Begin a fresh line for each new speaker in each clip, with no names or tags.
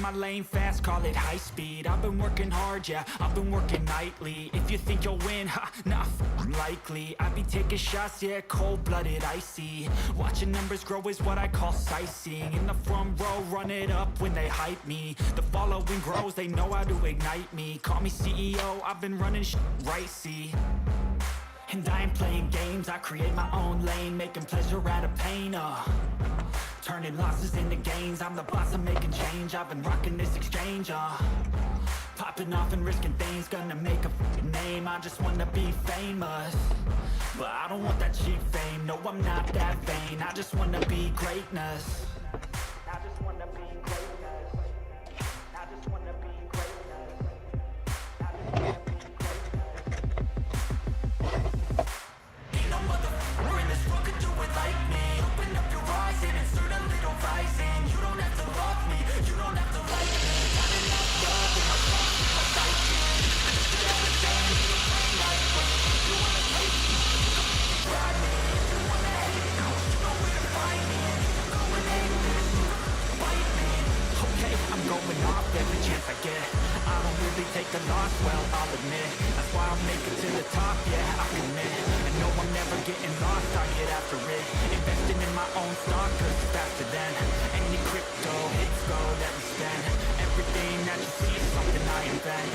my lane fast, call it high speed. I've been working hard, yeah, I've been working nightly. If you think you'll win, ha, not likely. I be taking shots, yeah, cold-blooded, icy. Watching numbers grow is what I call sightseeing. In the front row, run it up when they hype me. The following grows, they know how to ignite me. Call me CEO, I've been running right, see. And I ain't playing games, I create my own lane, making pleasure out of pain, turning losses into gains, I'm the boss, I'm making change. I've been rocking this exchange, popping off and risking things, gonna make a name. I just wanna be famous, but I don't want that cheap fame. No, I'm not that vain, I just wanna be greatness. I just wanna be greatness. I just wanna be greatness. I just wanna be greatness. Ain't no motherfucker in this world could do it like me. Open up your eyes and insert a little rising. You don't have to love me, you don't have to like me. Got enough love in my soul, in my psyche. You should have the same in your brain like me. If you wanna take me, you can try me. If you wanna hate me, you know where to find me. And if you're going aimless, you can fight me. Okay, I'm going off every chance I get. I don't really take the loss, well, I'll admit. That's why I'll make it to the top, yeah, I commit. I know I'm never getting lost, I get after it. Investing in my own stock, cause it's faster than any crypto hits go that we spend. Everything that you see is something I invent,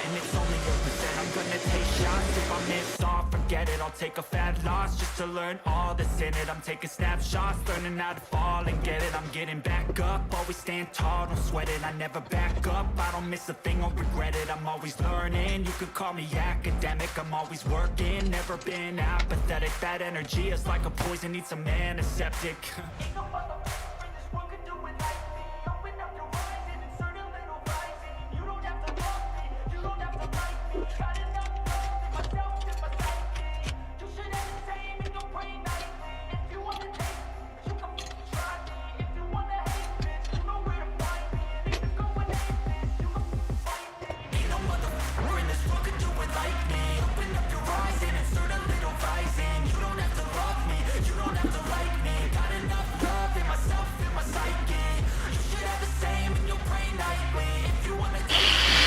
and it's only a percent. I'm gonna take shots, if I miss off, forget it. I'll take a fat loss just to learn all that's in it. I'm taking snapshots, learning how to fall and get it. I'm getting back up, always stand tall, don't sweat it. I never back up, I don't miss a thing or regret it. I'm always learning, you could call me academic. I'm always working, never been apathetic. That energy is like a poison, needs some antiseptic. Ain't no motherfucker in this world could do it like me. Open up your eyes and insert a little rising. You don't have to love me, you don't have to like me. Got enough love in myself, in my psyche. You should have the same in your brain nightly. If you wanna take me, you can try me. If you wanna hate this, you know where to find me. And if you're going aimless, you can fight me. Ain't no motherfucker in this world could do it like me. Open up your eyes and insert a little rising. You don't have to love me, you don't have to like me. Got enough love in myself, in my psyche. You should have the same in your brain nightly. If you wanna take me,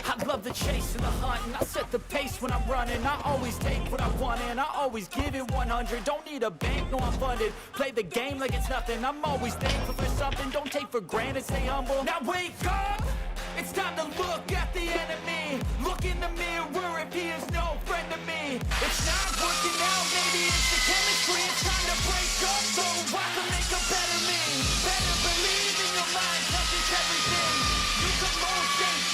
I love the chase and the hunt, and I set the pace when I'm running. I always take what I want and I always give it 100. Don't need a bank, no, I'm funded. Play the game like it's nothing. I'm always thankful for something. Don't take for granted, stay humble. Now wake up! It's time to look at the enemy. Look in the mirror if he is no friend to me. It's not working out, maybe it's the chemistry. It's time to break up so I can make a better me. Better believe in your mind, cause it's everything. You can mold, shape,